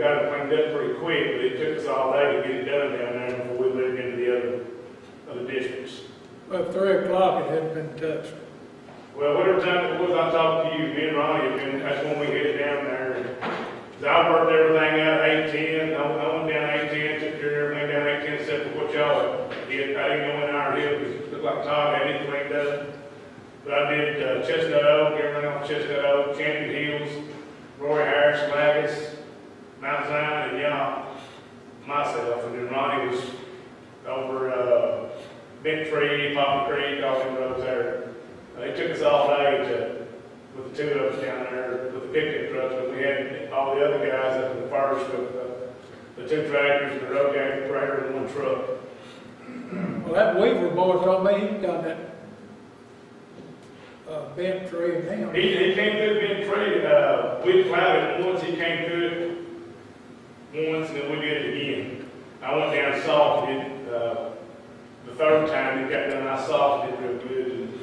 got it cleaned up pretty quick, but it took us all day to get it done down there before we moved into the other districts. Well, 3 o'clock, it hadn't been touched. Well, whatever time it was, I talked to you, me and Ronnie, that's when we headed down there. So I worked everything out at 8:10, I went down 8:10, took care of everything down 8:10, except for what y'all did. I didn't go in our hill, because it looked like Todd had it cleaned up. But I did Chestnut Oak, everything on Chestnut Oak, Champion Hills, Roy Harris, Glagus, Mount Zion, and Young, myself, and then Ronnie was over Bent Tree, Poppy Creek, all them roads there. It took us all day with the 2 of us down there with the pickup trucks, but we had all the other guys up in the first with the 2 tractors, the road gang trailer, and 1 truck. Well, that Weaver boy told me he done that Bent Tree and him. He came through Bent Tree, we plowed it once, he came through it once, and then we did it again. I went down and salted it, the 3rd time it got done, I salted it real good. And,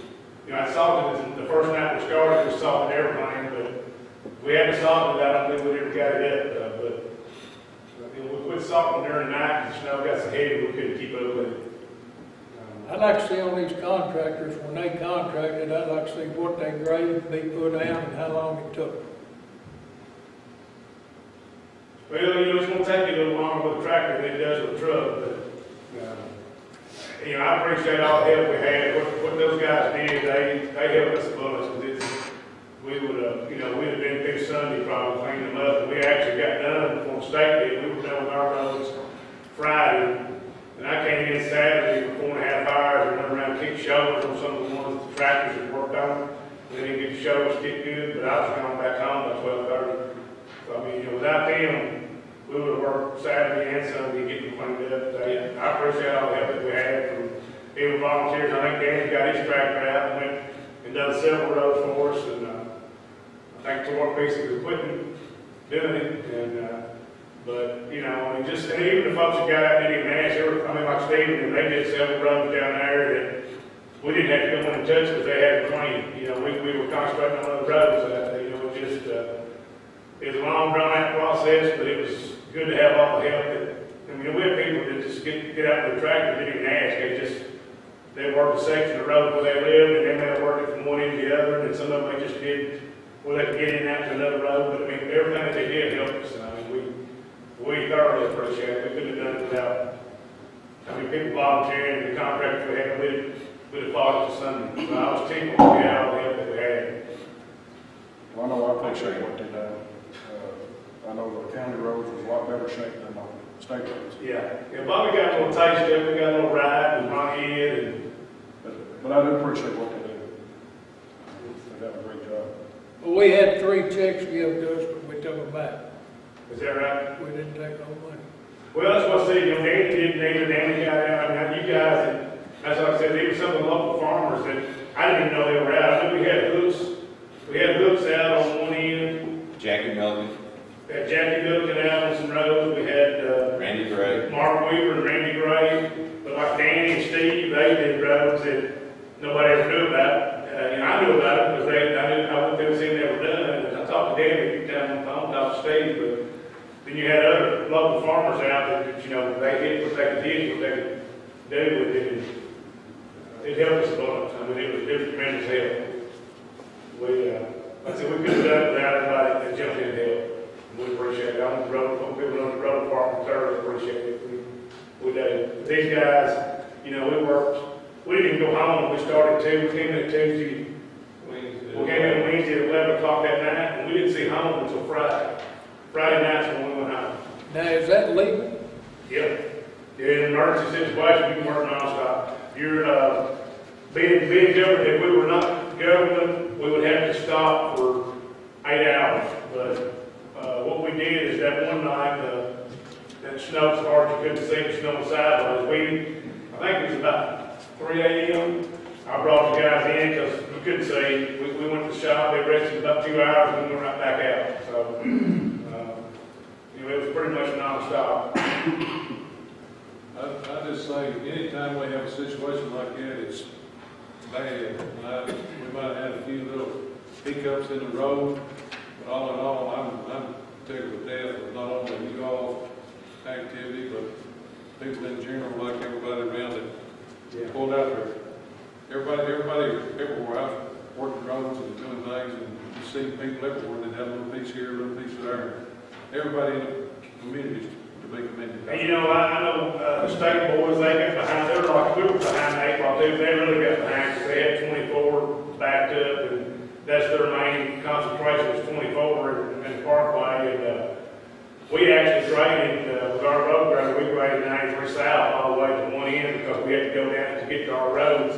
you know, I salted it the first night we started, we salted everything, but if we hadn't salted it, I don't think we'd ever got it up. But we quit salting during the night, and the snow got so heavy we couldn't keep up with it. I'd like to see on these contractors, when they contracted, I'd like to see what they graded to be put down and how long it took. Well, you know, it's going to take you a little longer with a tractor than it does with a truck, but, you know, I appreciate all the help we had. What those guys did, they helped us a bunch, because we would have, you know, we'd have been through Sunday probably cleaning them up, and we actually got done before the state did. We were done with our roads Friday, and I came in Saturday for 4.5 hours and went around and kicked shoulders on some of the ones that the tractors had worked on. We didn't get the shoulders kicked good, but I was going back home by 12:30. So, I mean, you know, without them, we would have worked Saturday and Sunday getting cleaned up. I appreciate all the help that we had from people volunteers. I think Danny got his tractor out and went and done several roads for us, and I think tore a piece of equipment doing it. And but you know, I mean, just and even the folks that got out didn't even ask. I mean, like Stephen, they did several roads down there that we didn't have to go in and touch because they had it clean. You know, we were concentrating on other roads. You know, it just it was a long, drawn-out process, but it was good to have all the help. I mean, we have people that just get out with the tractor, they didn't ask. They worked a section of road where they lived, and then they worked it from one end to the other, and some of them they just did where they could get in and out to another road. But I mean, everything that they did helped us. I mean, we thoroughly appreciate it. We couldn't have done it without, I mean, people volunteering, the contractors we had with the Father to Sunday. So I was tickled to get all the help that we had. Well, I know I appreciate what they done. I know the county roads was a lot better shape than the state roads. Yeah, Bobby got a little taste of it. We got a little ride with Ronnie and. But I do appreciate what they do. They done a great job. Well, we had 3 checks given to us, but we took them back. Is that right? We didn't take no money. Well, that's what I said, you know, Danny didn't either, Danny got out, I mean, you guys, as I said, even some of the local farmers that, I didn't even know they were out. I knew we had hooks out on one end. Jackie Melvin, Had Jackie Milton out on some roads, we had, Randy Gray. Mark Weaver and Randy Gray, but like Danny and Steve, they did roads that nobody ever knew about. And I knew about it, because I went through and seen they were done, and I talked to Danny a few times on the phone, talked to Steve, but then you had other local farmers out that, you know, they did what they could do, what they could do with it. It helped us a bunch. I mean, it was tremendous help. Like I said, we couldn't have done it without everybody that jumped in and helped. We appreciate it. On the road, people on the road department thoroughly appreciate it. We do. These guys, you know, we didn't even go home. We started we came in Tuesday. We came in Wednesday at 11 o'clock that night, and we didn't see home until Friday. Friday night's when we went home. Now, is that legal? Yep. In an emergency situation, you can work nonstop. You're being government. If we were not government, we would have to stop for 8 hours. But what we did is that one night, that snowed so hard you couldn't see the snow sideways. I think it was about 3 a.m. I brought the guys in because you couldn't see. We went to the shop. They rested about 2 hours, and we went right back out. So. It was pretty much nonstop. I just say, anytime we have a situation like that, it's bad. We might have had a few little hiccups in the road, but all in all, I'm tickled to death with not only you activity, but people in general, like everybody around it, pulled out there. Everybody everywhere, I was working roads and doing things, and you see people everywhere that have a little piece here, a little piece there. Everybody in the community is to be commended. And you know, I know, the state boys, they got behind, they were like, we were behind the eight ball too, they really got behind, because they had 24 backed up, and that's their main concentration, is 24 in the parkway, and, we actually graded, with our road grader, we graded 93 south all the way to one end, because we had to go down to get to our roads.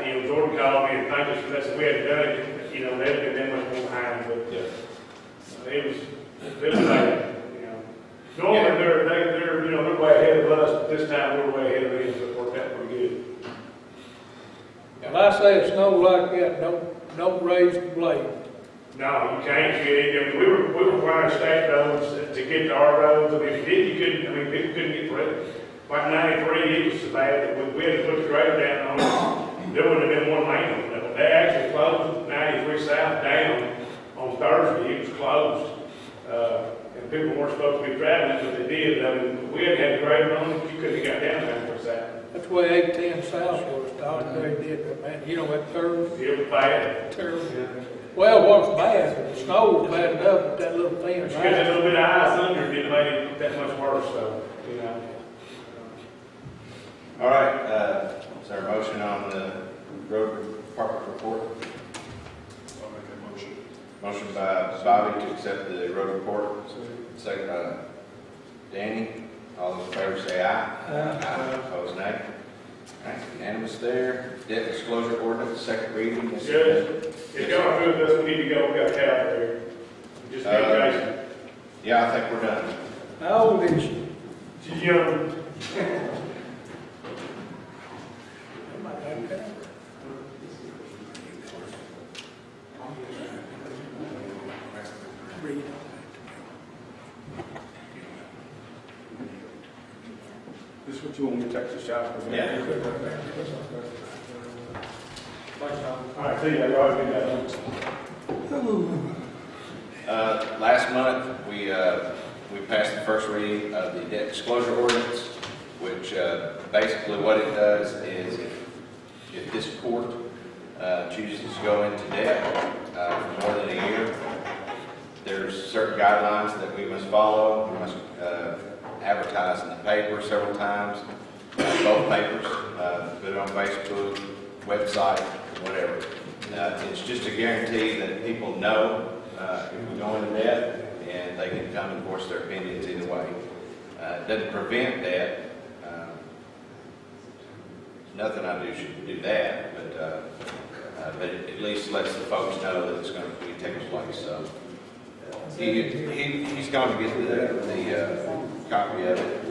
You know, Jordan called me and thanked us for that, so we had done it, you know, they'd been that much more behind, but, it was bad, you know. Normally, they're, you know, they're way ahead of us, but this time we're way ahead of them, so it worked out pretty good. When I say it snowed like that, don't raise the blade. No, you can't. I mean, we were flying state roads to get to our roads. I mean, if you did, you couldn't. I mean, people couldn't get through. Like 93, it was so bad that we had to put the grader down on it. There wouldn't have been one lane on it. They actually closed 93 south down on Thursday. It was closed. And people weren't supposed to be traveling, but they did. I mean, we hadn't had the grader on it. You couldn't have got down 93 south. That's the way 810 south was, Don, they did, but man, you know that curve? It was bad. Terrible. Well, it wasn't bad, the snow was bad enough, but that little thin Just get a little bit of ice under it, it made it that much worse, so, you know. All right, is there a motion on the road department report? I'll make that motion. Motion by Bobby to accept the road report. Second by Danny. All those in favor say aye. Aye. Opposed, nay. All right, unanimous there. Debt disclosure ordinance, second reading. Judge, if y'all agree with us, we need to go, we got a cow there. Just be patient. Yeah, I think we're done. How old is she? She's young. This is what you want me to take the shot for? Yeah. All right, see you, I've already been done. Last month, we passed the first reading of the debt disclosure ordinance, which basically what it does is if this court chooses to go into debt for more than a year, there's certain guidelines that we must follow. We must advertise in the paper several times, both papers, put it on Facebook, website, whatever. It's just a guarantee that people know if we go into debt, and they can come and voice their opinions either way. It doesn't prevent that. Nothing I do should do that, but it at least lets the folks know that it's going to be taking place. So he's going to get the copy of it.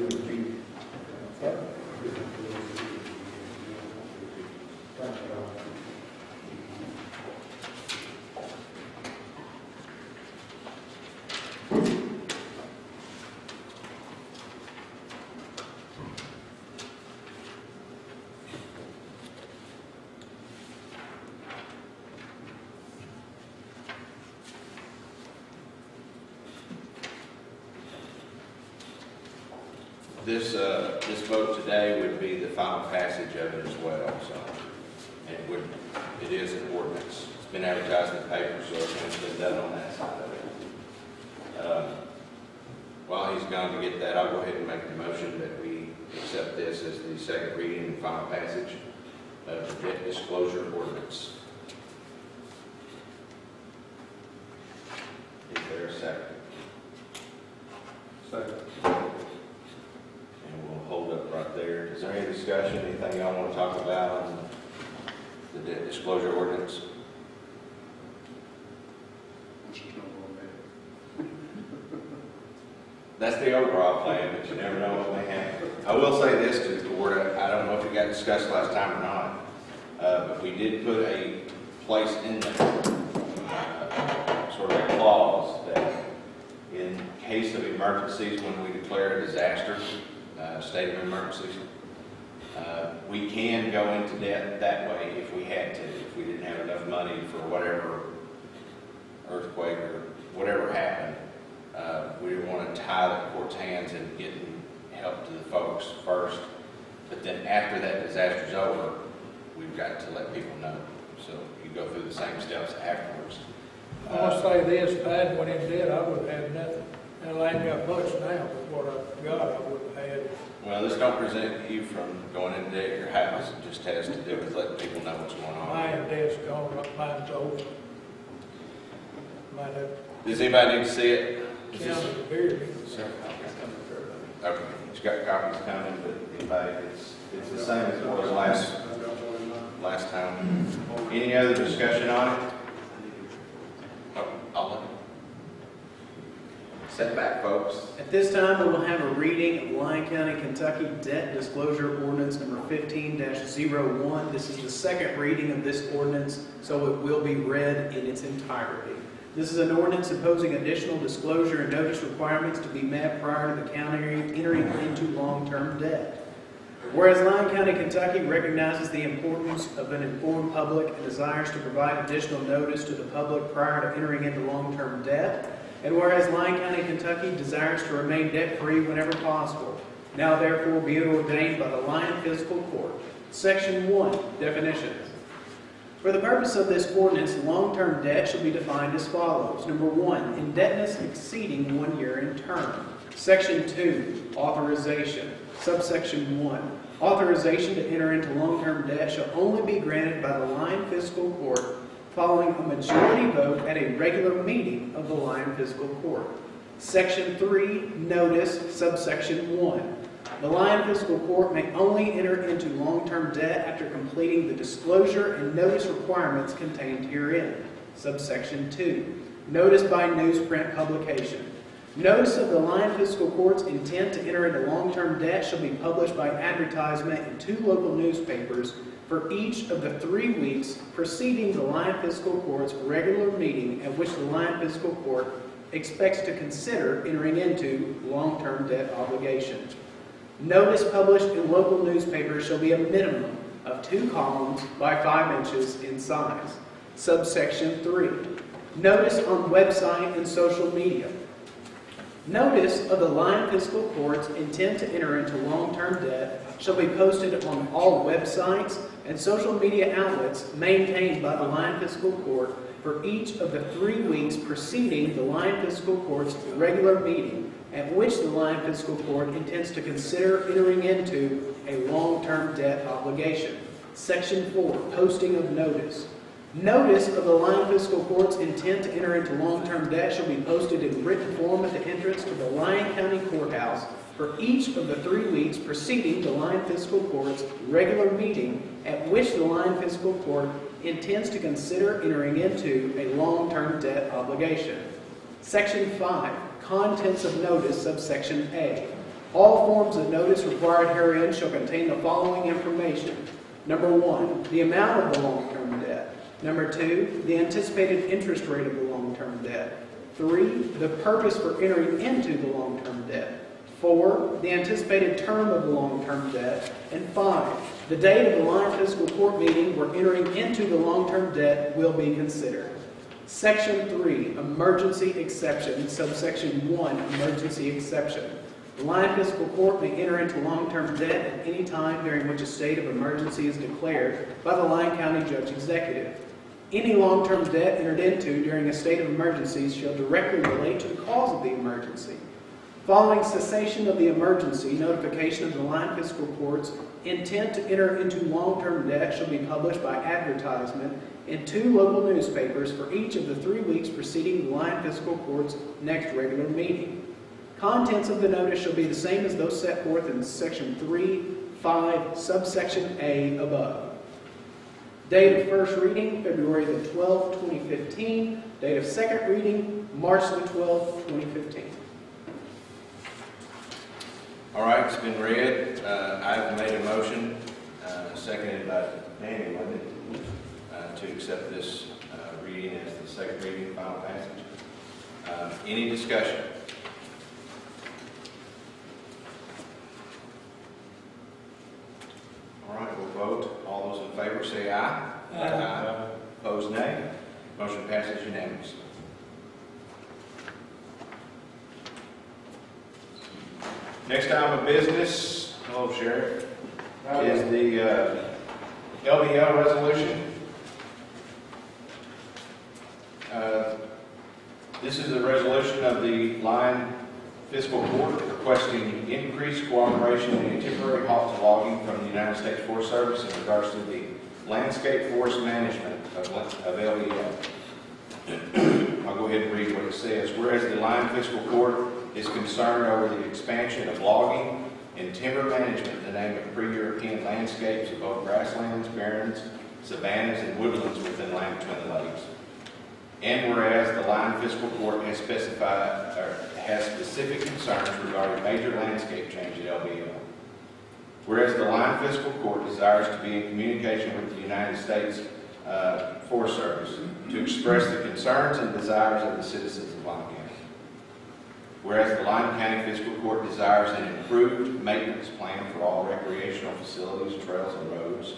This vote today would be the final passage of it as well, so it is an ordinance. It's been advertised in the paper, so it's been done on that side of it. While he's going to get that, I'll go ahead and make the motion that we accept this as the second reading and final passage of the debt disclosure ordinance. Is there a second? Second. And we'll hold up right there. Is there any discussion, anything y'all want to talk about on the debt disclosure ordinance? That's the overall plan, but you never know what may happen. I will say this to the board, I don't know if it got discussed last time or not, but we did put a place in there, sort of a clause that in case of emergencies, when we declare a disaster, state of emergencies, we can go into debt that way if we had to, if we didn't have enough money for whatever earthquake or whatever happened. We didn't want to tie the court's hands in getting help to the folks first. But then after that disaster's over, we've got to let people know. So you go through the same steps afterwards. I want to say this, if I hadn't went in debt, I would have had nothing. And I ain't got much now, but what I got, I would have had. Well, this don't present you from going into debt at your house. It just has to do with letting people know what's going on. My debt's gone, mine's over. Might have Does anybody need to see it? Is this- counted the beer. Okay, it's got copies coming, but anybody, it's the same as it was last time. Any other discussion on it? Oh, I'll let Set back, folks. At this time, we will have a reading of Lyon County, Kentucky Debt Disclosure Ordinance Number 15-01. This is the second reading of this ordinance, so it will be read in its entirety. This is an ordinance imposing additional disclosure and notice requirements to be met prior to the county entering into long-term debt. Whereas Lyon County, Kentucky recognizes the importance of an informed public and desires to provide additional notice to the public prior to entering into long-term debt, and whereas Lyon County, Kentucky desires to remain debt-free whenever possible, now therefore be it ordained by the Lyon Fiscal Court. Section 1, definitions. For the purpose of this ordinance, long-term debt shall be defined as follows. Number 1, indebtedness exceeding 1 year in term. Section 2, authorization. Subsection 1, authorization to enter into long-term debt shall only be granted by the Lyon Fiscal Court following a majority vote at a regular meeting of the Lyon Fiscal Court. Section 3, notice. Subsection 1, the Lyon Fiscal Court may only enter into long-term debt after completing the disclosure and notice requirements contained herein. Subsection 2, notice by newsprint publication. Notice of the Lyon Fiscal Court's intent to enter into long-term debt shall be published by advertisement in 2 local newspapers for each of the 3 weeks preceding the Lyon Fiscal Court's regular meeting at which the Lyon Fiscal Court expects to consider entering into long-term debt obligations. Notice published in local newspapers shall be a minimum of 2 columns by 5 inches in size. Subsection 3, notice on website and social media. Notice of the Lyon Fiscal Court's intent to enter into long-term debt shall be posted on all websites and social media outlets maintained by the Lyon Fiscal Court for each of the 3 weeks preceding the Lyon Fiscal Court's regular meeting at which the Lyon Fiscal Court intends to consider entering into a long-term debt obligation. Section 4, posting of notice. Notice of the Lyon Fiscal Court's intent to enter into long-term debt shall be posted in written form at the entrance to the Lyon County Courthouse for each of the 3 weeks preceding the Lyon Fiscal Court's regular meeting at which the Lyon Fiscal Court intends to consider entering into a long-term debt obligation. Section 5, contents of notice, subsection A. All forms of notice required herein shall contain the following information. Number 1, the amount of the long-term debt. Number 2, the anticipated interest rate of the long-term debt. 3, the purpose for entering into the long-term debt. 4, the anticipated term of the long-term debt. And 5, the date of the Lyon Fiscal Court meeting where entering into the long-term debt will be considered. Section 3, emergency exception, subsection 1, emergency exception. The Lyon Fiscal Court may enter into long-term debt at any time during which a state of emergency is declared by the Lyon County Judge Executive. Any long-term debt entered into during a state of emergency shall directly relate to the cause of the emergency. Following cessation of the emergency, notification of the Lyon Fiscal Court's intent to enter into long-term debt shall be published by advertisement in 2 local newspapers for each of the 3 weeks preceding the Lyon Fiscal Court's next regular meeting. Contents of the notice shall be the same as those set forth in section 3, 5, subsection A above. Date of first reading, February the 12th, 2015. Date of second reading, March the 12th, 2015. All right, it's been read. I've made a motion, seconded by Danny, wasn't it, to accept this reading as the second reading, final passage. Any discussion? All right, we'll vote. All those in favor say aye. Aye. Opposed, nay. Motion passes unanimously. Next item of business, hello Sheriff, is the LBL resolution. This is a resolution of the Lyon Fiscal Court requesting increased cooperation in a temporary halt to logging from the United States Forest Service in regards to the landscape forest management of LBL. I'll go ahead and read what it says. Whereas the Lyon Fiscal Court is concerned over the expansion of logging and timber management in the name of pre-European landscapes of both grasslands, barrens, savannas, and woodlands within land between the lakes. And whereas the Lyon Fiscal Court has specific concerns regarding major landscape change at LBL. Whereas the Lyon Fiscal Court desires to be in communication with the United States Forest Service to express the concerns and desires of the citizens of Lyon County. Whereas the Lyon County Fiscal Court desires an improved maintenance plan for all recreational facilities, trails, and roads.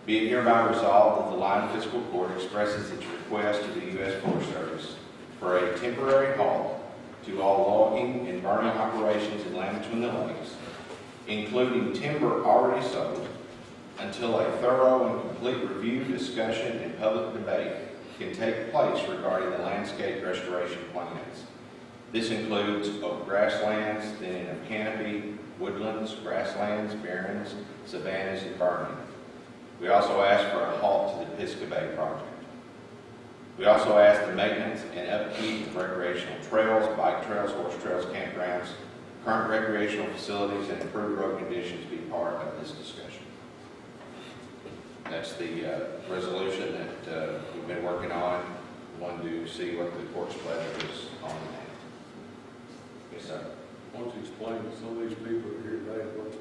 Be it hereby resolved that the Lyon Fiscal Court expresses its request to the U.S. Forest Service for a temporary halt to all logging and burning operations in land between the lakes, including timber already sold, until a thorough and complete review, discussion, and public debate can take place regarding the landscape restoration plans. This includes oak grasslands, thinning of canopy, woodlands, grasslands, barrens, savannas, and burning. We also ask for a halt to the Piscataway project. We also ask the maintenance and upkeep of recreational trails, bike trails, horse trails, campgrounds, current recreational facilities, and improved road conditions be part of this discussion. That's the resolution that we've been working on. Wanted to see what the court's pleasure is on that. Yes, sir. Why don't you explain to some of these people here today, what,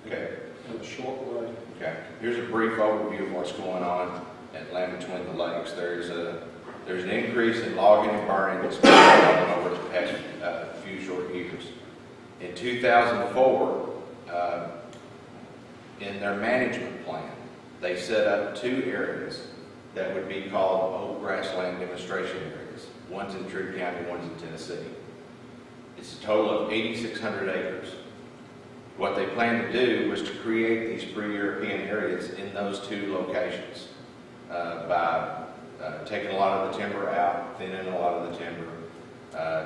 Okay. in a short way? Okay. Here's a brief overview of what's going on at land between the lakes. There's an increase in logging and burning that's been going on over the past few short years. In 2004, in their management plan, they set up 2 areas that would be called oak grassland demonstration areas. One's in Trigg County, one's in Tennessee. It's a total of 8,600 acres. What they plan to do was to create these pre-European areas in those 2 locations by taking a lot of the timber out, thinning a lot of the timber,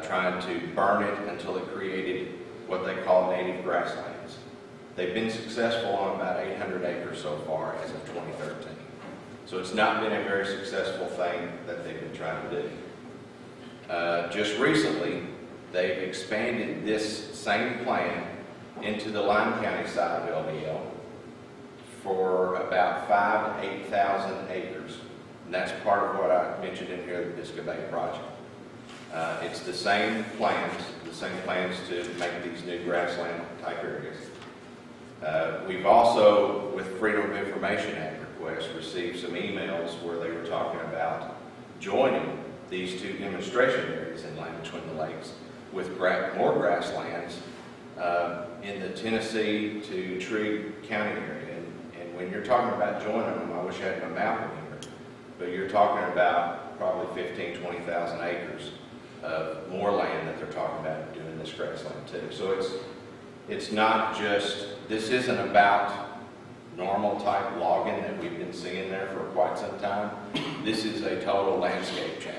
trying to burn it until it created what they call native grasslands. They've been successful on about 800 acres so far as of 2013. So it's not been a very successful thing that they've been trying to do. Just recently, they've expanded this same plan into the Lyon County side of LBL for about 5,000 to 8,000 acres. And that's part of what I mentioned in here, the Piscataway project. It's the same plans to make these new grassland type areas. We've also, with Freedom of Information Act requests, received some emails where they were talking about joining these 2 demonstration areas in land between the lakes with more grasslands in the Tennessee to Trigg County area. And when you're talking about joining them, I wish I had my map in here, but you're talking about probably 15,000, 20,000 acres of more land that they're talking about doing this grassland too. So it's not just, this isn't about normal type logging that we've been seeing there for quite some time. This is a total landscape change.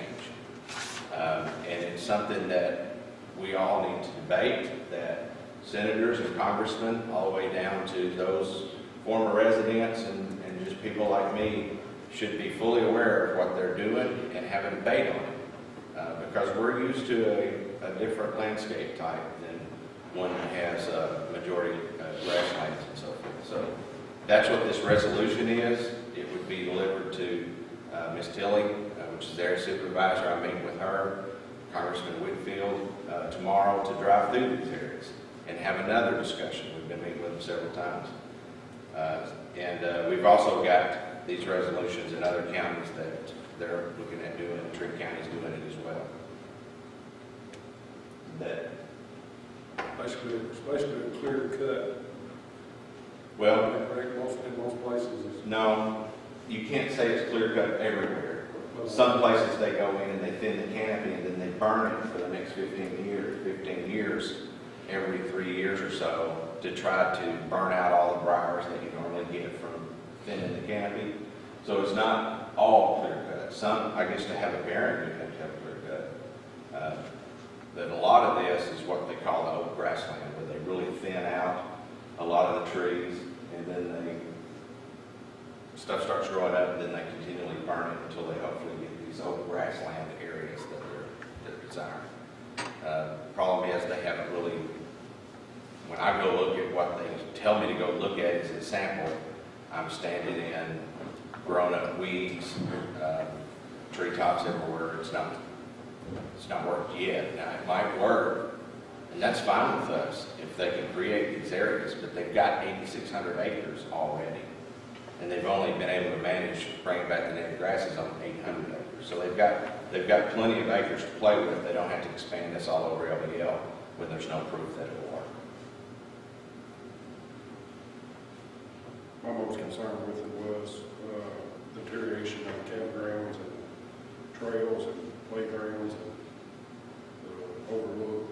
And it's something that we all need to debate, that senators and congressmen, all the way down to those former residents and just people like me, should be fully aware of what they're doing and have a debate on it. Because we're used to a different landscape type than one that has majority grasslands and so forth. So that's what this resolution is. It would be delivered to Ms. Tilley, which is their supervisor. I'm meeting with her, Congressman Whitfield, tomorrow to drive through these areas and have another discussion. We've been meeting with them several times. And we've also got these resolutions in other counties that they're looking at doing it. Trigg County's doing it as well. That Basically, it's basically a clear cut. well, In most places, it's, no, you can't say it's clear cut everywhere. Some places they go in and they thin the canopy and then they burn it for the next 15 years. every 3 years or so to try to burn out all the briars that you normally get from thinning the canopy. So it's not all clear cut. Some, I guess, to have a bearing, you have to have a clear cut. But a lot of this is what they call the old grassland, where they really thin out a lot of the trees, and then stuff starts growing up, and then they continually burn it until they hopefully get these old grassland areas that they're desiring. Problem is, they haven't really, when I go look at what they tell me to go look at as a sample, I'm standing in grown-up weeds, treetops everywhere. It's not worked yet. Now, it might work, and that's fine with us if they can create these areas, but they've got 8,600 acres already, and they've only been able to manage bringing back the native grasses on 800 acres. So they've got plenty of acres to play with. They don't have to expand this all over LBL when there's no proof that it will work. My most concern with it was deterioration of campgrounds and trails and playgrounds and overlook.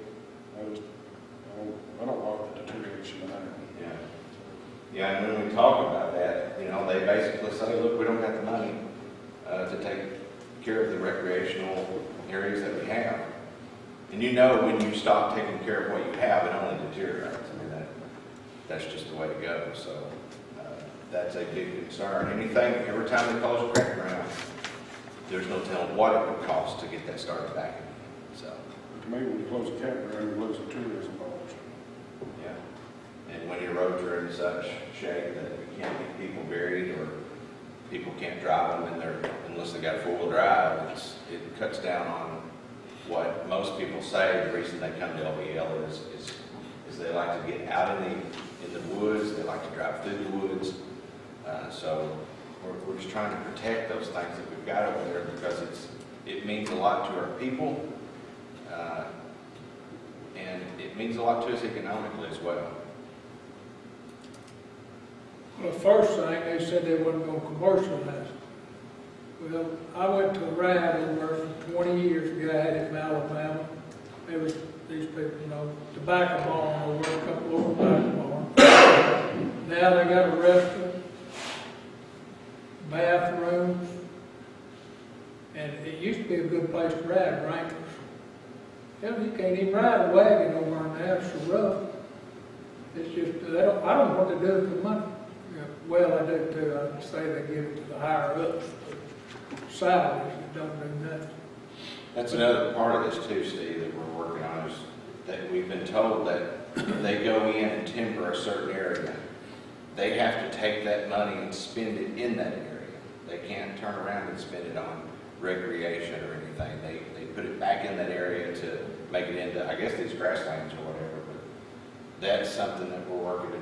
I don't like the deterioration of that. Yeah. Yeah, and when we talk about that, they basically say, look, we don't have the money to take care of the recreational areas that we have. And when you stop taking care of what you have, it only deteriorates. I mean, that's just the way to go. So that's a big concern. Every time they close a campground, there's no telling what it would cost to get that started back again. So, To me, when you close a campground, you lose the tourism dollars. yeah. And when your roads are in such shape that you can't get people buried or people can't drive them unless they got four-wheel drive, it cuts down on what most people say the reason they come to LBL is they like to get out in the woods, they like to drive through the woods. So we're just trying to protect those things that we've got over there because it means a lot to our people, and it means a lot to us economically as well. Well, the first thing, they said they wasn't going to commercialize it. Well, I went to a ride over for 20 years, a guy had it in Alabama. There was these people, tobacco barn over, a couple of tobacco barns. Now they got a restaurant, bathrooms, and it used to be a good place to ride, Wranglers. Hell, you can't even ride a wagon over there now, it's so rough. It's just, I don't know what they do with the money. Well, I do too, I'd say they give it to the higher ups, salaries that don't do nothing. That's another part of this too, Steve, that we're working on is that we've been told that if they go in and timber a certain area, they have to take that money and spend it in that area. They can't turn around and spend it on recreation or anything. They put it back in that area to make it into, I guess, these grasslands or whatever. But that's something that we're working to